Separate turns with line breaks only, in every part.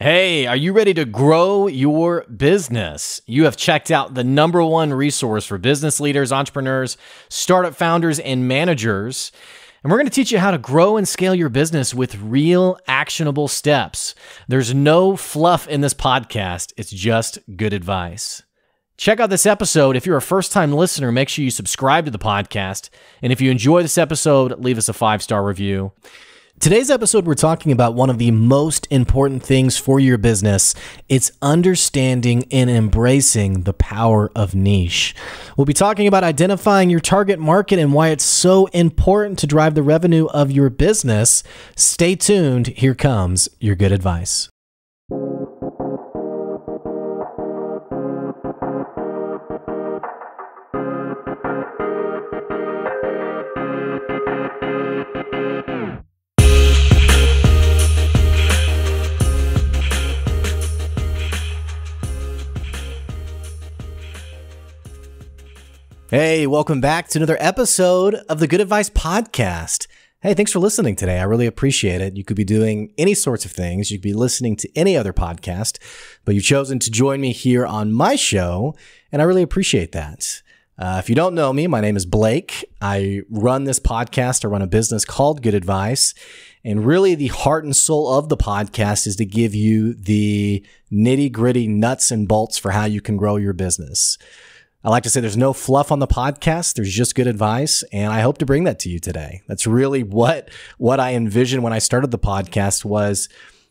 Hey, are you ready to grow your business? You have checked out the #1 resource for business leaders, entrepreneurs, startup founders, and managers. And we're going to teach you how to grow and scale your business with real actionable steps. There's no fluff in this podcast. It's just good advice. Check out this episode. If you're a first-time listener, make sure you subscribe to the podcast. And if you enjoy this episode, leave us a 5-star review. Today's episode, we're talking about one of the most important things for your business. It's understanding and embracing the power of niche. We'll be talking about identifying your target market and why it's so important to drive the revenue of your business. Stay tuned. Here comes your good advice. Hey, welcome back to another episode of the Good Advice Podcast. Hey, thanks for listening today. I really appreciate it. You could be doing any sorts of things. You could be listening to any other podcast, but you've chosen to join me here on my show, and I really appreciate that. If you don't know me, my name is Blake. I run this podcast. I run a business called Good Advice, and really the heart and soul of the podcast is to give you the nitty-gritty nuts and bolts for how you can grow your business. I like to say there's no fluff on the podcast. There's just good advice. And I hope to bring that to you today. That's really what I envisioned when I started the podcast was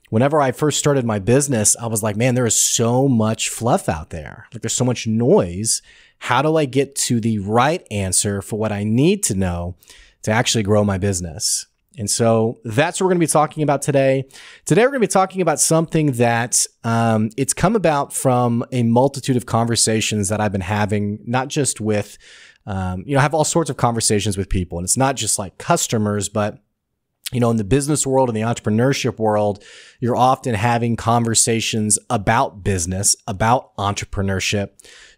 whenever I first started my business, I was like, man, there is so much fluff out there. Like there's so much noise. How do I get to the right answer for what I need to know to actually grow my business? And so that's what we're going to be talking about today. Today, we're going to be talking about something that it's come about from a multitude of conversations that I've been having, not just with, I have all sorts of conversations with people, and it's not just like customers, but in the business world and the entrepreneurship world, you're often having conversations about business, about entrepreneurship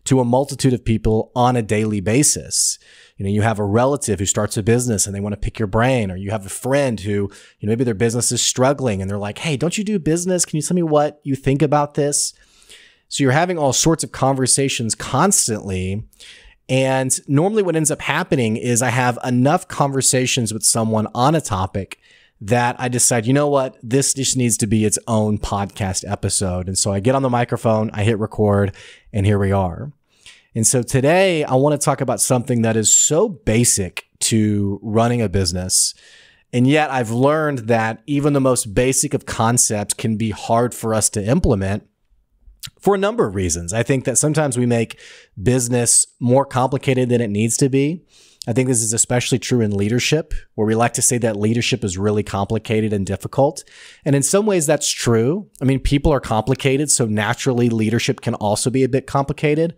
to a multitude of people on a daily basis. You have a relative who starts a business and they want to pick your brain, or you have a friend who, maybe their business is struggling and they're like, hey, don't you do business? Can you tell me what you think about this? So you're having all sorts of conversations constantly. And normally what ends up happening is I have enough conversations with someone on a topic that I decide, you know what, this just needs to be its own podcast episode. And so I get on the microphone, I hit record, and here we are. And so today I want to talk about something that is so basic to running a business. And yet I've learned that even the most basic of concepts can be hard for us to implement for a number of reasons. I think that sometimes we make business more complicated than it needs to be. I think this is especially true in leadership, where we like to say that leadership is really complicated and difficult. And in some ways that's true. I mean, people are complicated, so naturally leadership can also be a bit complicated.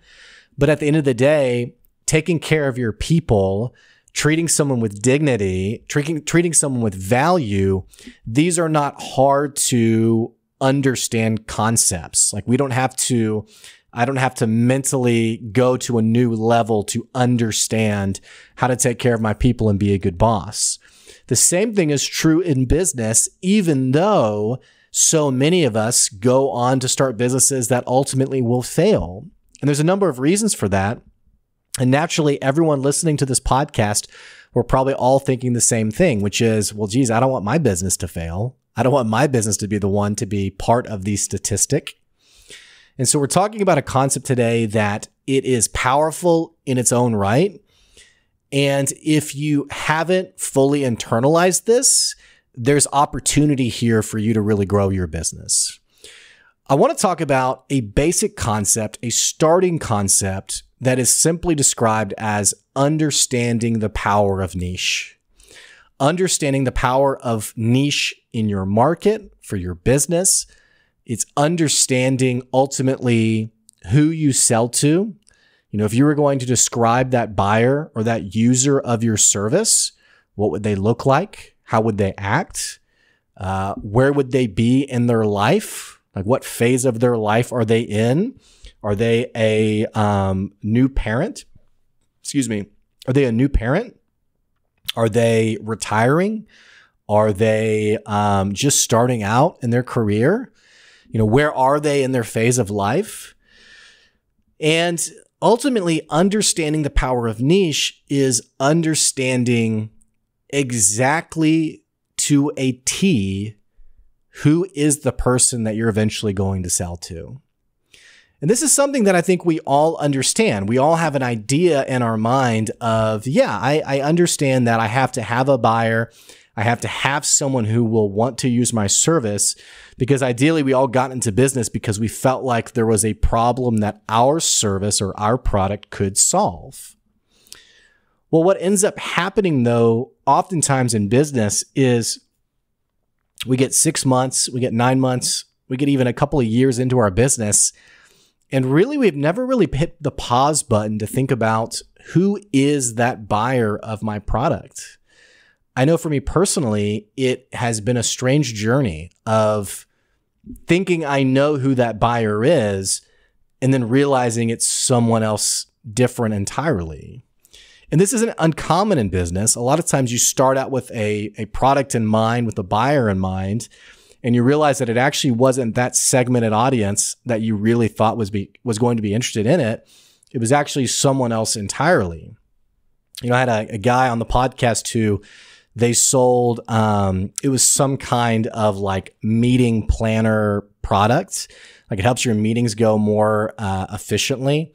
But at the end of the day, taking care of your people, treating someone with dignity, treating someone with value, these are not hard to understand concepts. Like I don't have to mentally go to a new level to understand how to take care of my people and be a good boss. The same thing is true in business, even though so many of us go on to start businesses that ultimately will fail. And there's a number of reasons for that. And naturally, everyone listening to this podcast, we're probably all thinking the same thing, which is, well, geez, I don't want my business to fail. I don't want my business to be the one to be part of the statistic. And so we're talking about a concept today that it is powerful in its own right. And if you haven't fully internalized this, there's opportunity here for you to really grow your business. I want to talk about a basic concept, a starting concept that is simply described as understanding the power of niche. Understanding the power of niche in your market, for your business. It's understanding ultimately who you sell to. If you were going to describe that buyer or that user of your service, what would they look like? How would they act? Where would they be in their life? Like what phase of their life are they in? Are they a new parent? Are they a new parent? Are they retiring? Are they just starting out in their career? Where are they in their phase of life? And ultimately, understanding the power of niche is understanding exactly to a T who is the person that you're eventually going to sell to. And this is something that I think we all understand. We all have an idea in our mind of, I understand that I have to have a buyer. I have to have someone who will want to use my service, because ideally we all got into business because we felt like there was a problem that our service or our product could solve. Well, what ends up happening though, oftentimes in business, is we get 6 months, we get 9 months, we get even a couple of years into our business, and really, we've never really hit the pause button to think about who is that buyer of my product. I know for me personally, it has been a strange journey of thinking I know who that buyer is and then realizing it's someone else different entirely. And this isn't uncommon in business. A lot of times you start out with a product in mind, with a buyer in mind, and you realize that it actually wasn't that segmented audience that you really thought was going to be interested in it. It was actually someone else entirely. I had a guy on the podcast who they sold, it was some kind of like meeting planner product. Like it helps your meetings go more efficiently.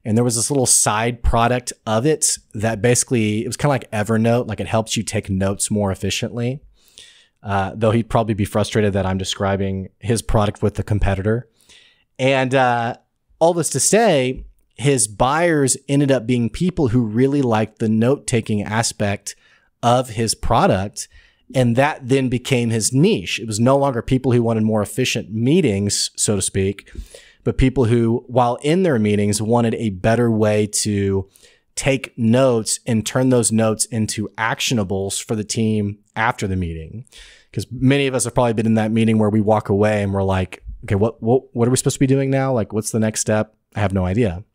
And there was this little side product of it that basically, it was kind of like Evernote, like it helps you take notes more efficiently. Though he'd probably be frustrated that I'm describing his product with the competitor. And all this to say, his buyers ended up being people who really liked the note-taking aspect of his product. And that then became his niche. It was no longer people who wanted more efficient meetings, so to speak, but people who, while in their meetings, wanted a better way to take notes and turn those notes into actionables for the team after the meeting. Because many of us have probably been in that meeting where we walk away and we're like, okay, what are we supposed to be doing now? Like, what's the next step? I have no idea.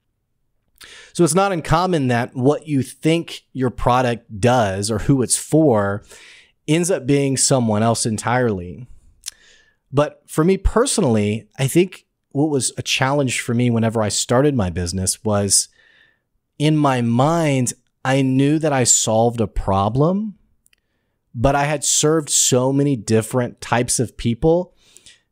So it's not uncommon that what you think your product does or who it's for ends up being someone else entirely. But for me personally, I think what was a challenge for me whenever I started my business was, in my mind, I knew that I solved a problem, but I had served so many different types of people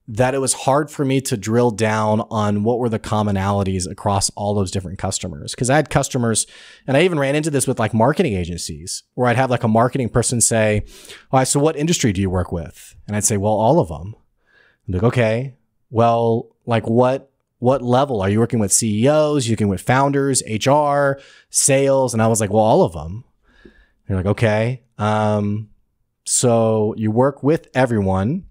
that it was hard for me to drill down on what were the commonalities across all those different customers. Because I had customers, and I even ran into this with like marketing agencies, where I'd have like a marketing person say, all right, so what industry do you work with? And I'd say, well, all of them. I'm like, okay, well, like what level? Are you working with CEOs? You working with founders, HR, sales? And I was like, well, all of them. And they're like, okay. So you work with everyone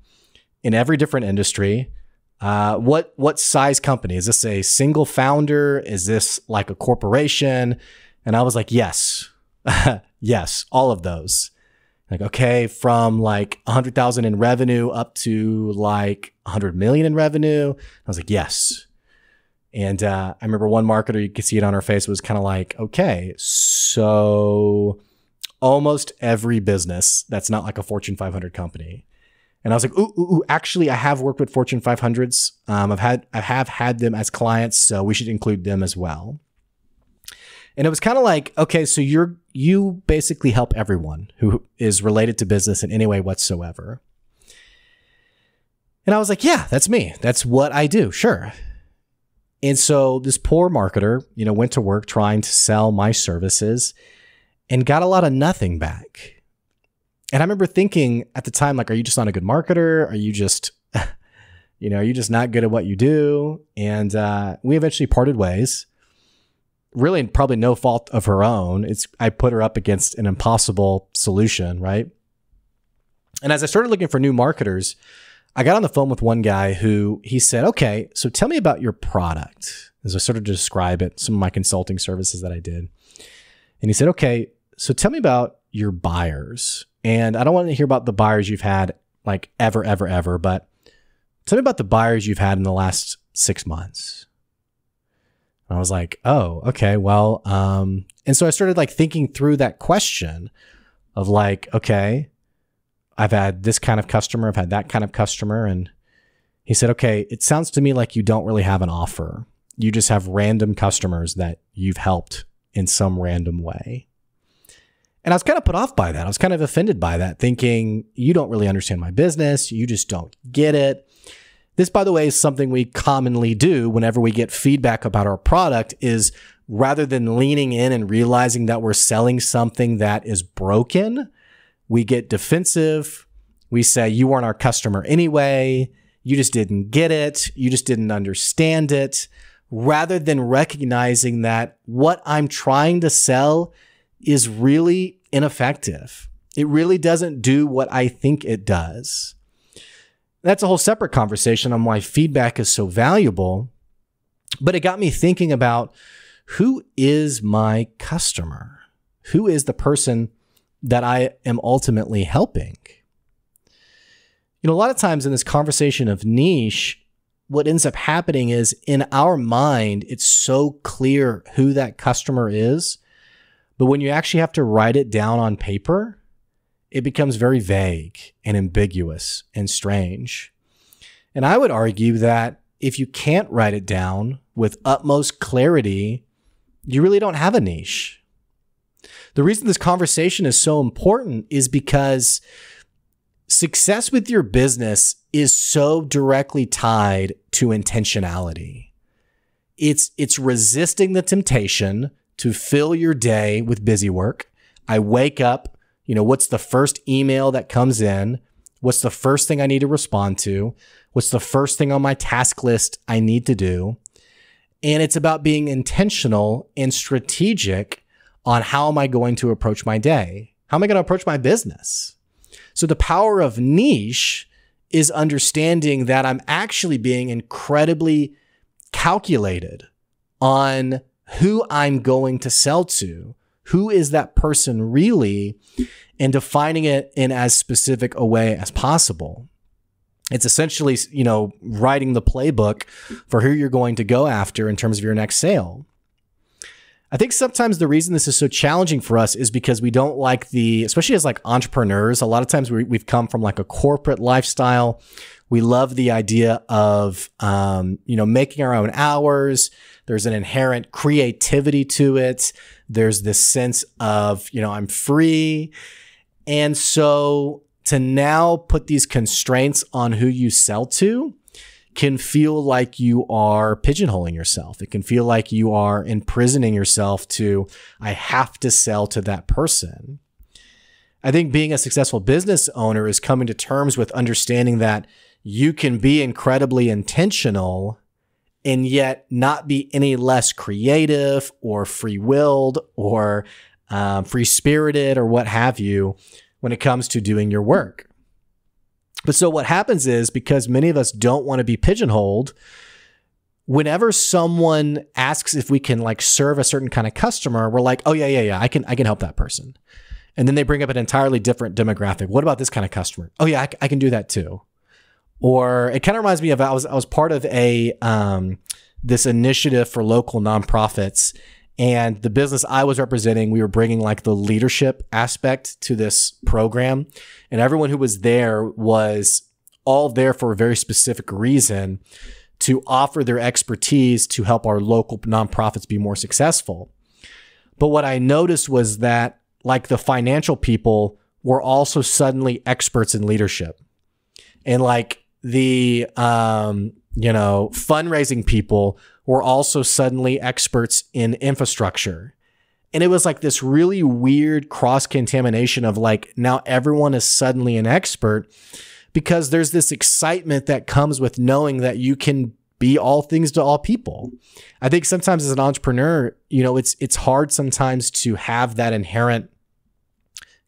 in every different industry. What size company? Is this a single founder? Is this like a corporation? And I was like, yes, yes, all of those. Like, okay, from like 100,000 in revenue up to like 100 million in revenue. I was like, yes. And I remember one marketer, you could see it on her face, was kind of like, okay, so almost every business that's not like a Fortune 500 company. And I was like, ooh, actually, I have worked with Fortune 500s. I have had them as clients, so we should include them as well. And it was kind of like, okay, so you basically help everyone who is related to business in any way whatsoever. And I was like, yeah, that's me. That's what I do. Sure. And so this poor marketer, went to work trying to sell my services and got a lot of nothing back. And I remember thinking at the time, like, are you just not a good marketer? Are you just, are you just not good at what you do? And we eventually parted ways. Really, probably no fault of her own. I put her up against an impossible solution, right? And as I started looking for new marketers, I got on the phone with one guy who he said, okay, so tell me about your product. As I started to describe it, some of my consulting services that I did. And he said, okay, so tell me about your buyers. And I don't want to hear about the buyers you've had like ever, but tell me about the buyers you've had in the last 6 months. And I was like, oh, okay, well, and so I started like thinking through that question of like, okay, I've had this kind of customer, I've had that kind of customer. And He said, okay, it sounds to me like you don't really have an offer. You just have random customers that you've helped in some random way. And I was kind of put off by that. I was kind of offended by that, thinking, you don't really understand my business. You just don't get it. This, by the way, is something we commonly do whenever we get feedback about our product, is rather than leaning in and realizing that we're selling something that is broken, we get defensive. We say, you weren't our customer anyway. You just didn't get it. You just didn't understand it. Rather than recognizing that what I'm trying to sell is really ineffective. It really doesn't do what I think it does. That's a whole separate conversation on why feedback is so valuable. But it got me thinking about, who is my customer? Who is the person that I am ultimately helping? You know, a lot of times in this conversation of niche, what ends up happening is, in our mind, it's so clear who that customer is. But when you actually have to write it down on paper, it becomes very vague and ambiguous and strange. And I would argue that if you can't write it down with utmost clarity, you really don't have a niche. The reason this conversation is so important is because success with your business is so directly tied to intentionality. It's resisting the temptation to fill your day with busy work. I wake up, what's the first email that comes in? What's the first thing I need to respond to? What's the first thing on my task list I need to do? And it's about being intentional and strategic on how am I going to approach my day? How am I going to approach my business? So the power of niche is understanding that I'm actually being incredibly calculated on who I'm going to sell to. Who is that person really? And defining it in as specific a way as possible. It's essentially, writing the playbook for who you're going to go after in terms of your next sale. I think sometimes the reason this is so challenging for us is because we don't like especially as like entrepreneurs, a lot of times we've come from like a corporate lifestyle. We love the idea of, making our own hours. There's an inherent creativity to it. There's this sense of, I'm free. And so to now put these constraints on who you sell to can feel like you are pigeonholing yourself. It can feel like you are imprisoning yourself to, I have to sell to that person. I think being a successful business owner is coming to terms with understanding that you can be incredibly intentional and yet not be any less creative or free-willed or free-spirited or what have you when it comes to doing your work. But so what happens is, because many of us don't want to be pigeonholed, whenever someone asks if we can like serve a certain kind of customer, we're like, oh yeah, I can help that person. And then they bring up an entirely different demographic. What about this kind of customer? Oh yeah, I can do that too. Or it kind of reminds me of, I was part of this initiative for local nonprofits, and the business I was representing, we were bringing like the leadership aspect to this program, and everyone who was there was all there for a very specific reason, to offer their expertise to help our local nonprofits be more successful. But what I noticed was that like the financial people were also suddenly experts in leadership, and like the fundraising people were also suddenly experts in infrastructure. And it was like this really weird cross-contamination of like, now everyone is suddenly an expert, because there's this excitement that comes with knowing that you can be all things to all people. I think sometimes as an entrepreneur, it's hard sometimes to have that inherent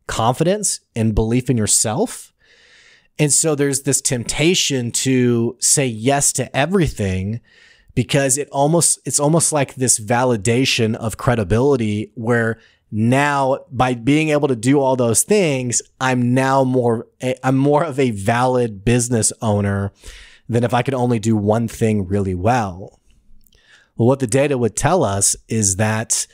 confidence and belief in yourself. And so there's this temptation to say yes to everything, because it's almost like this validation of credibility, where now by being able to do all those things, I'm more of a valid business owner than if I could only do one thing really well. Well, what the data would tell us is that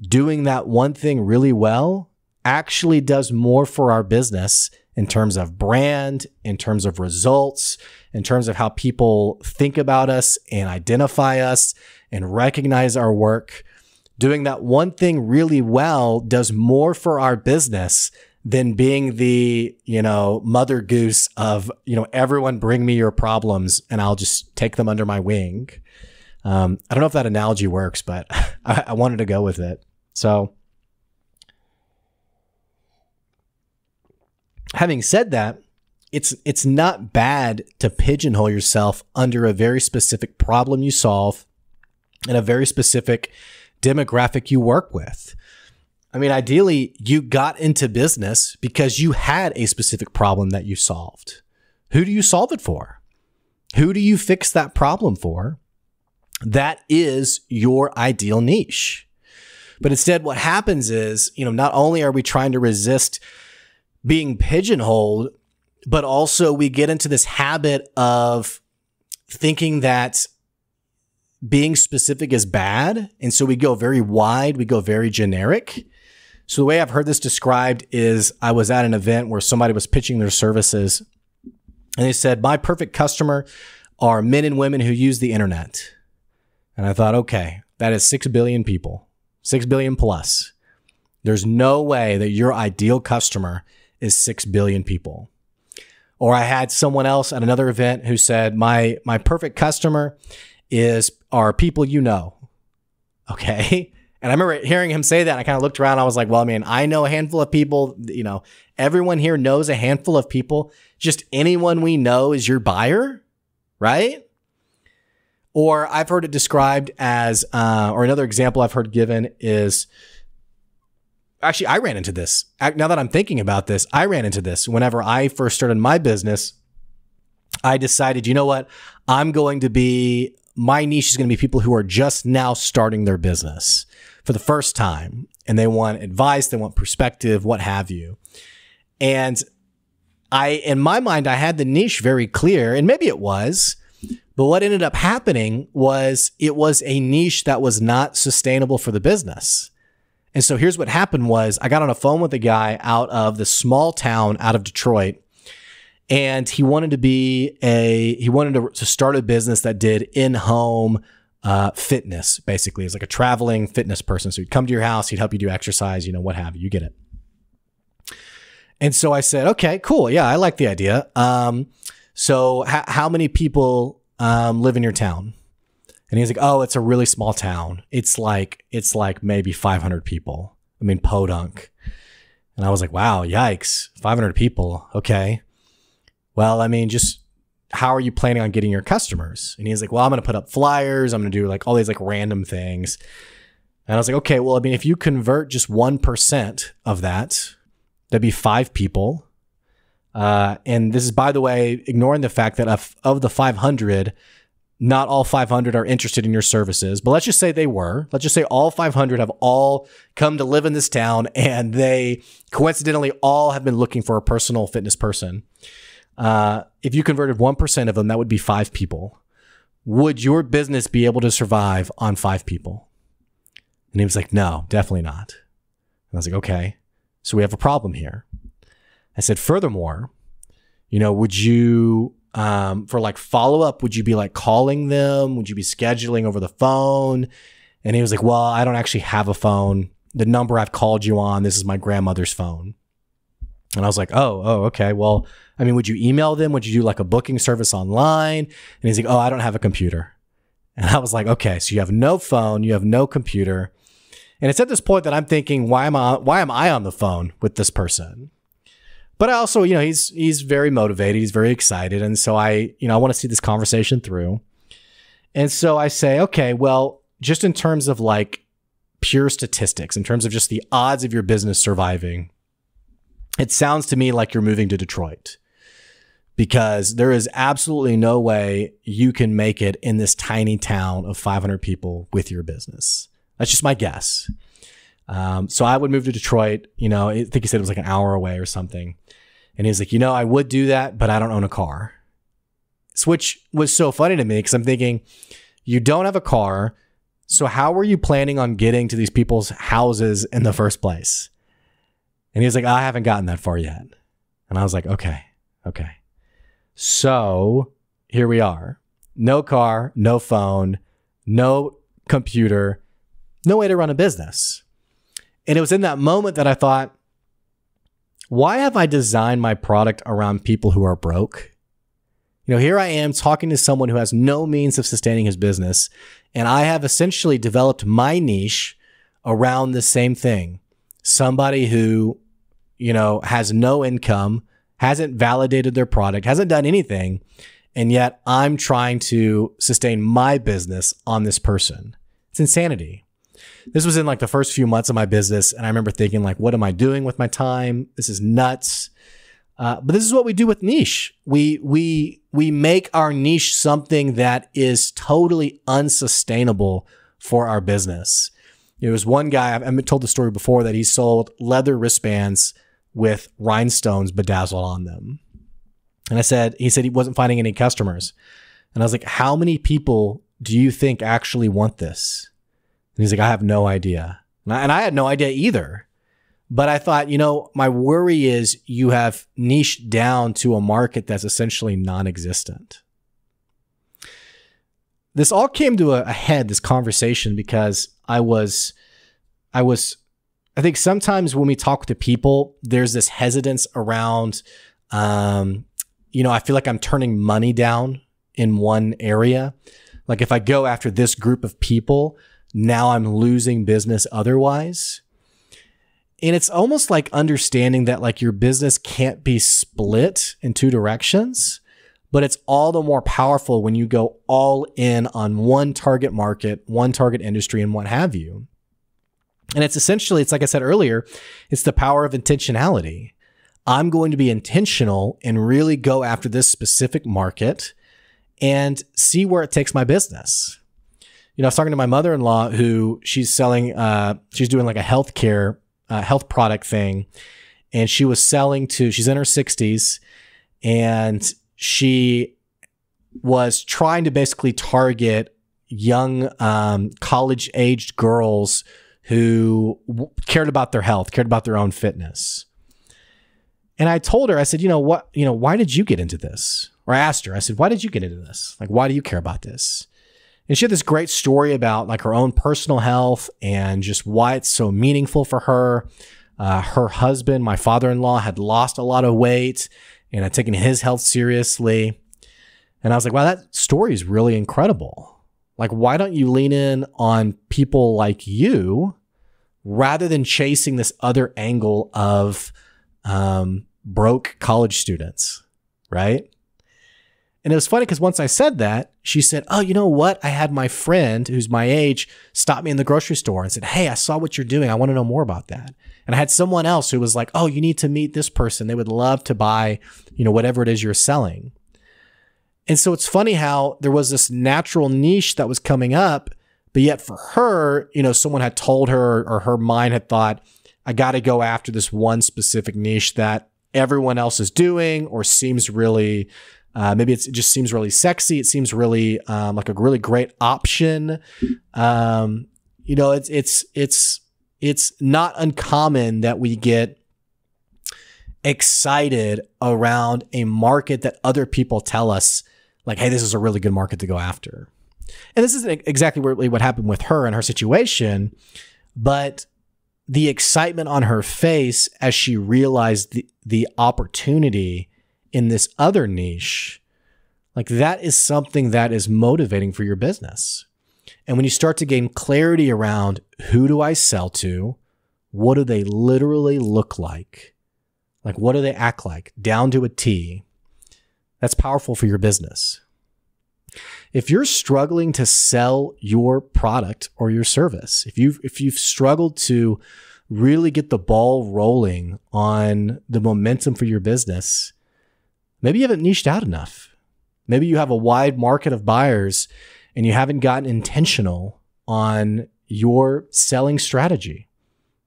doing that one thing really well actually does more for our business in terms of brand, in terms of results, in terms of how people think about us and identify us and recognize our work. Doing that one thing really well does more for our business than being the, mother goose of, everyone bring me your problems and I'll just take them under my wing. I don't know if that analogy works, but I wanted to go with it. So having said that, it's not bad to pigeonhole yourself under a very specific problem you solve and a very specific demographic you work with. I mean, ideally, you got into business because you had a specific problem that you solved. Who do you solve it for? Who do you fix that problem for? That is your ideal niche. But instead, what happens is, not only are we trying to resist being pigeonholed, but also we get into this habit of thinking that being specific is bad. And so we go very wide, we go very generic. So the way I've heard this described is I was at an event where somebody was pitching their services and they said, my perfect customer are men and women who use the internet. And I thought, okay, that is 6 billion people, 6 billion plus. There's no way that your ideal customer is 6 billion people. Or I had someone else at another event who said, my perfect customer are people you know. Okay. And I remember hearing him say that, and I kind of looked around. I was like, well, I mean, I know a handful of people, everyone here knows a handful of people. Just anyone we know is your buyer, right? Or I've heard it described as, or another example I've heard given is, actually, I ran into this. Now that I'm thinking about this, I ran into this. Whenever I first started my business, I decided, you know what? My niche is going to be people who are just now starting their business for the first time, and they want advice, they want perspective, what have you. And in my mind, I had the niche very clear, and maybe it was, but what ended up happening was it was a niche that was not sustainable for the business. And so here's what happened was I got on a phone with a guy out of the small town out of Detroit, and he wanted to start a business that did in-home fitness, basically. It's like a traveling fitness person. So he'd come to your house, he'd help you do exercise, what have you. You get it. And so I said, okay, cool. Yeah, I like the idea. So how many people live in your town? And he's like, oh, it's a really small town. It's like maybe 500 people. I mean, podunk. And I was like, wow, yikes, 500 people. Okay. Well, I mean, just how are you planning on getting your customers? And he's like, well, I'm going to put up flyers. I'm going to do like all these like random things. And I was like, okay, well, I mean, if you convert just 1% of that, that'd be 5 people. And this is, by the way, ignoring the fact that of the 500, not all 500 are interested in your services, but let's just say they were. Let's just say all 500 have all come to live in this town, and they coincidentally all have been looking for a personal fitness person. If you converted 1% of them, that would be 5 people. Would your business be able to survive on 5 people? And he was like, no, definitely not. And I was like, okay, so we have a problem here. I said, furthermore, would you, for like follow-up, would you be like calling them? Would you be scheduling over the phone? And he was like, well, I don't actually have a phone. The number I've called you on, this is my grandmother's phone. And I was like, oh, okay. Well, I mean, would you email them? Would you do like a booking service online? And he's like, oh, I don't have a computer. And I was like, okay, so you have no phone, you have no computer. And it's at this point that I'm thinking, why am I on the phone with this person? But I also, he's very motivated. He's very excited. And so I want to see this conversation through. And so I say, okay, well, just in terms of like pure statistics, in terms of just the odds of your business surviving, it sounds to me like you're moving to Detroit, because there is absolutely no way you can make it in this tiny town of 500 people with your business. That's just my guess. So I would move to Detroit. I think he said it was like an hour away or something. And he's like, I would do that, but I don't own a car. Which was so funny to me, because I'm thinking, you don't have a car, so how were you planning on getting to these people's houses in the first place? And he was like, I haven't gotten that far yet. And I was like, okay. So here we are. No car, no phone, no computer, no way to run a business. And it was in that moment that I thought, why have I designed my product around people who are broke? Here I am talking to someone who has no means of sustaining his business, and I have essentially developed my niche around the same thing. Somebody who, has no income, hasn't validated their product, hasn't done anything, and yet I'm trying to sustain my business on this person. It's insanity. This was in like the first few months of my business, and I remember thinking like, what am I doing with my time? This is nuts. But this is what we do with niche. We make our niche something that is totally unsustainable for our business. There was one guy, I've told the story before, that he sold leather wristbands with rhinestones bedazzled on them. And he said he wasn't finding any customers. And I was like, how many people do you think actually want this? And he's like, I have no idea. And I had no idea either. But I thought, my worry is you have niched down to a market that's essentially non-existent. This all came to a head, this conversation, because I think sometimes when we talk to people, there's this hesitance around, I feel like I'm turning money down in one area. Like if I go after this group of people, now I'm losing business otherwise. And it's almost like understanding that like your business can't be split in two directions, but it's all the more powerful when you go all in on one target market, one target industry, and what have you. And it's essentially, it's like I said earlier, it's the power of intentionality. I'm going to be intentional and really go after this specific market and see where it takes my business. I was talking to my mother-in-law who she's selling, she's doing like a health product thing. And she was she's in her 60s, and she was trying to basically target young, college-aged girls who cared about their health, cared about their own fitness. And I told her, I said, why did you get into this? Or I asked her, I said, why did you get into this? Like, why do you care about this? And she had this great story about like her own personal health and just why it's so meaningful for her. Her husband, my father-in-law, had lost a lot of weight and had taken his health seriously. And I was like, wow, that story is really incredible. Like, why don't you lean in on people like you rather than chasing this other angle of broke college students, right? And it was funny because once I said that, she said, oh, you know what? I had my friend who's my age stop me in the grocery store and said, hey, I saw what you're doing. I want to know more about that. And I had someone else who was like, oh, you need to meet this person. They would love to buy, whatever it is you're selling. And so it's funny how there was this natural niche that was coming up, but yet for her, someone had told her, or her mind had thought, I got to go after this one specific niche that everyone else is doing or seems really maybe it just seems really sexy. It seems really like a really great option. It's not uncommon that we get excited around a market that other people tell us like, hey, this is a really good market to go after. And this isn't exactly what happened with her and her situation, but the excitement on her face as she realized the opportunity in this other niche, like that is something that is motivating for your business. And when you start to gain clarity around who do I sell to, what do they literally look like what do they act like, down to a T, that's powerful for your business. If you're struggling to sell your product or your service, if you've struggled to really get the ball rolling on the momentum for your business, maybe you haven't niched out enough. Maybe you have a wide market of buyers and you haven't gotten intentional on your selling strategy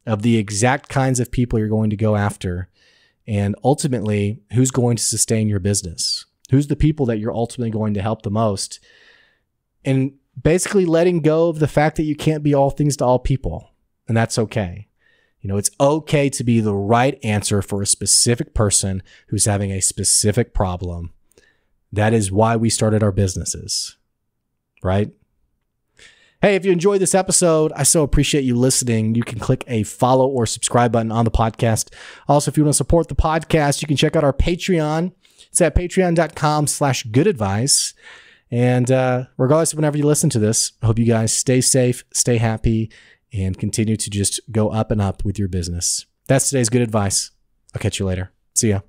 of the exact kinds of people you're going to go after, and ultimately who's going to sustain your business. Who's the people that you're ultimately going to help the most? And basically letting go of the fact that you can't be all things to all people. And that's okay. It's okay to be the right answer for a specific person who's having a specific problem. That is why we started our businesses, right? Hey, if you enjoyed this episode, I so appreciate you listening. You can click a follow or subscribe button on the podcast. Also, if you want to support the podcast, you can check out our Patreon. It's at patreon.com/goodadvice. And regardless of whenever you listen to this, I hope you guys stay safe, stay happy, and continue to just go up and up with your business. That's today's good advice. I'll catch you later. See ya.